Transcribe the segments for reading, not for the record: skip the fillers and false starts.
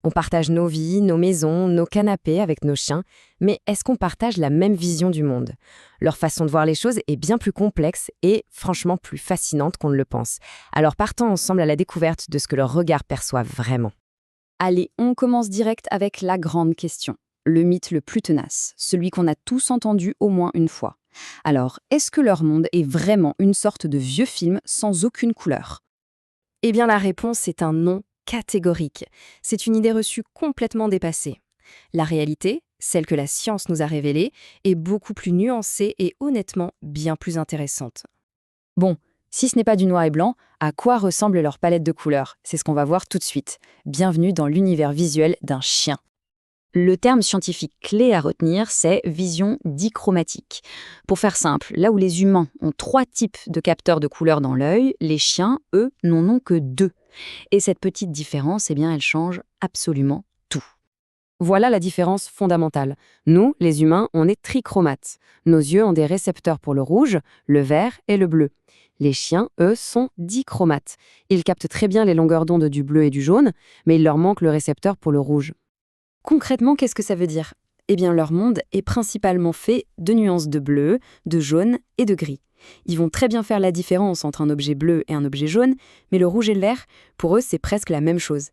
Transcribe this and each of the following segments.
On partage nos vies, nos maisons, nos canapés avec nos chiens, mais est-ce qu'on partage la même vision du monde? Leur façon de voir les choses est bien plus complexe et franchement plus fascinante qu'on ne le pense. Alors partons ensemble à la découverte de ce que leur regard perçoit vraiment. Allez, on commence direct avec la grande question. Le mythe le plus tenace, celui qu'on a tous entendu au moins une fois. Alors, est-ce que leur monde est vraiment une sorte de vieux film sans aucune couleur? Eh bien la réponse est un non catégorique. C'est une idée reçue complètement dépassée. La réalité, celle que la science nous a révélée, est beaucoup plus nuancée et honnêtement bien plus intéressante. Bon, si ce n'est pas du noir et blanc, à quoi ressemble leur palette de couleurs? C'est ce qu'on va voir tout de suite. Bienvenue dans l'univers visuel d'un chien. Le terme scientifique clé à retenir, c'est vision dichromatique. Pour faire simple, là où les humains ont 3 types de capteurs de couleurs dans l'œil, les chiens, eux, n'en ont que 2. Et cette petite différence, eh bien, elle change absolument tout. Voilà la différence fondamentale. Nous, les humains, on est trichromates. Nos yeux ont des récepteurs pour le rouge, le vert et le bleu. Les chiens, eux, sont dichromates. Ils captent très bien les longueurs d'onde du bleu et du jaune, mais il leur manque le récepteur pour le rouge. Concrètement, qu'est-ce que ça veut dire? Eh bien, leur monde est principalement fait de nuances de bleu, de jaune et de gris. Ils vont très bien faire la différence entre un objet bleu et un objet jaune, mais le rouge et le vert, pour eux, c'est presque la même chose.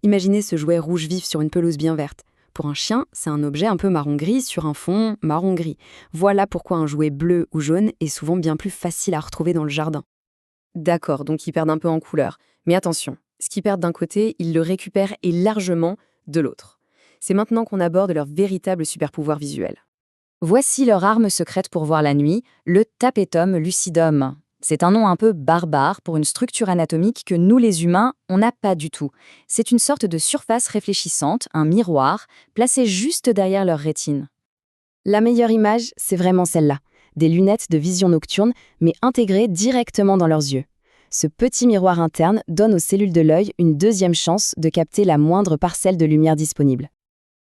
Imaginez ce jouet rouge vif sur une pelouse bien verte. Pour un chien, c'est un objet un peu marron-gris sur un fond marron-gris. Voilà pourquoi un jouet bleu ou jaune est souvent bien plus facile à retrouver dans le jardin. D'accord, donc ils perdent un peu en couleur. Mais attention, ce qu'ils perdent d'un côté, ils le récupèrent et largement de l'autre. C'est maintenant qu'on aborde leur véritable super-pouvoir visuel. Voici leur arme secrète pour voir la nuit, le tapetum lucidum. C'est un nom un peu barbare pour une structure anatomique que nous les humains, on n'a pas du tout. C'est une sorte de surface réfléchissante, un miroir, placé juste derrière leur rétine. La meilleure image, c'est vraiment celle-là. Des lunettes de vision nocturne, mais intégrées directement dans leurs yeux. Ce petit miroir interne donne aux cellules de l'œil une deuxième chance de capter la moindre parcelle de lumière disponible.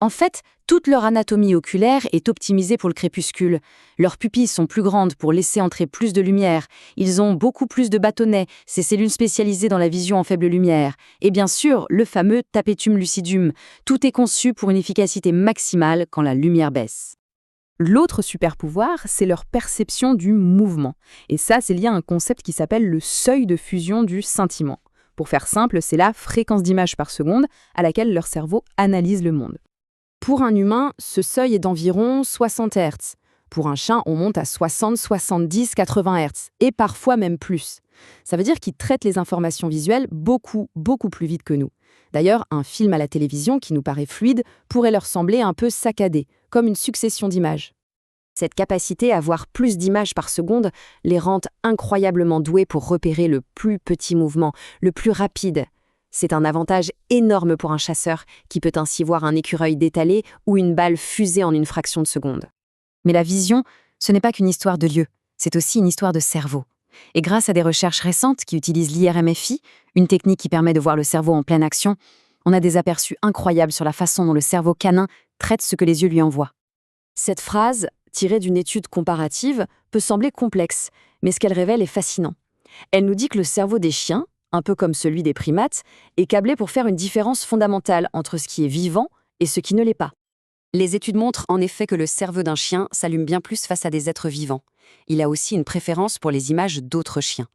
En fait, toute leur anatomie oculaire est optimisée pour le crépuscule. Leurs pupilles sont plus grandes pour laisser entrer plus de lumière. Ils ont beaucoup plus de bâtonnets, ces cellules spécialisées dans la vision en faible lumière. Et bien sûr, le fameux tapetum lucidum. Tout est conçu pour une efficacité maximale quand la lumière baisse. L'autre super-pouvoir, c'est leur perception du mouvement. Et ça, c'est lié à un concept qui s'appelle le seuil de fusion du scintillement. Pour faire simple, c'est la fréquence d'images par seconde à laquelle leur cerveau analyse le monde. Pour un humain, ce seuil est d'environ 60 Hz. Pour un chien, on monte à 60, 70, 80 Hz, et parfois même plus. Ça veut dire qu'ils traitent les informations visuelles beaucoup, beaucoup plus vite que nous. D'ailleurs, un film à la télévision qui nous paraît fluide pourrait leur sembler un peu saccadé, comme une succession d'images. Cette capacité à voir plus d'images par seconde les rend incroyablement doués pour repérer le plus petit mouvement, le plus rapide. C'est un avantage énorme pour un chasseur qui peut ainsi voir un écureuil détalé ou une balle fuser en une fraction de seconde. Mais la vision, ce n'est pas qu'une histoire de lieu, c'est aussi une histoire de cerveau. Et grâce à des recherches récentes qui utilisent l'IRMFI, une technique qui permet de voir le cerveau en pleine action, on a des aperçus incroyables sur la façon dont le cerveau canin traite ce que les yeux lui envoient. Cette phrase, tirée d'une étude comparative, peut sembler complexe, mais ce qu'elle révèle est fascinant. Elle nous dit que le cerveau des chiens, un peu comme celui des primates, est câblé pour faire une différence fondamentale entre ce qui est vivant et ce qui ne l'est pas. Les études montrent en effet que le cerveau d'un chien s'allume bien plus face à des êtres vivants. Il a aussi une préférence pour les images d'autres chiens.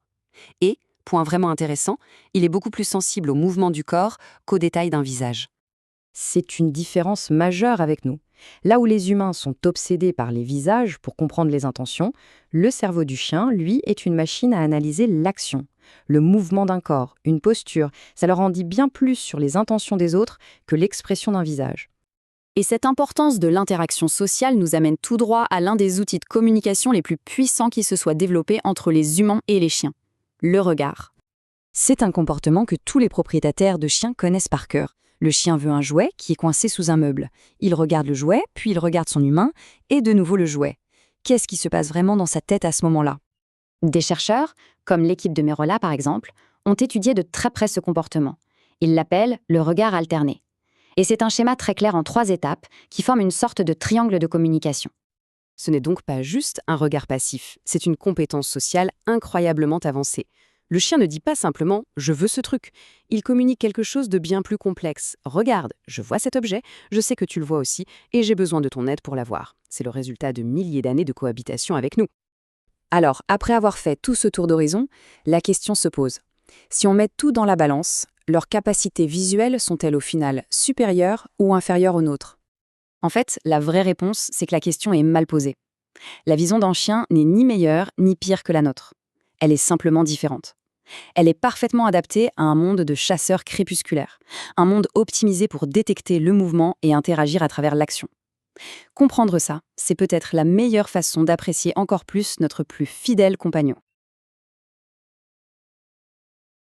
Et, point vraiment intéressant, il est beaucoup plus sensible au mouvement du corps qu'aux détails d'un visage. C'est une différence majeure avec nous. Là où les humains sont obsédés par les visages pour comprendre les intentions, le cerveau du chien, lui, est une machine à analyser l'action. Le mouvement d'un corps, une posture, ça leur en dit bien plus sur les intentions des autres que l'expression d'un visage. Et cette importance de l'interaction sociale nous amène tout droit à l'un des outils de communication les plus puissants qui se soient développés entre les humains et les chiens, le regard. C'est un comportement que tous les propriétaires de chiens connaissent par cœur. Le chien veut un jouet qui est coincé sous un meuble. Il regarde le jouet, puis il regarde son humain, et de nouveau le jouet. Qu'est-ce qui se passe vraiment dans sa tête à ce moment-là? Des chercheurs, comme l'équipe de Merola par exemple, ont étudié de très près ce comportement. Ils l'appellent le regard alterné. Et c'est un schéma très clair en 3 étapes qui forment une sorte de triangle de communication. Ce n'est donc pas juste un regard passif, c'est une compétence sociale incroyablement avancée. Le chien ne dit pas simplement « je veux ce truc ». Il communique quelque chose de bien plus complexe. « Regarde, je vois cet objet, je sais que tu le vois aussi, et j'ai besoin de ton aide pour l'avoir ». C'est le résultat de milliers d'années de cohabitation avec nous. Alors, après avoir fait tout ce tour d'horizon, la question se pose. Si on met tout dans la balance, leurs capacités visuelles sont-elles au final supérieures ou inférieures aux nôtres? En fait, la vraie réponse, c'est que la question est mal posée. La vision d'un chien n'est ni meilleure ni pire que la nôtre. Elle est simplement différente. Elle est parfaitement adaptée à un monde de chasseurs crépusculaires, un monde optimisé pour détecter le mouvement et interagir à travers l'action. Comprendre ça, c'est peut-être la meilleure façon d'apprécier encore plus notre plus fidèle compagnon.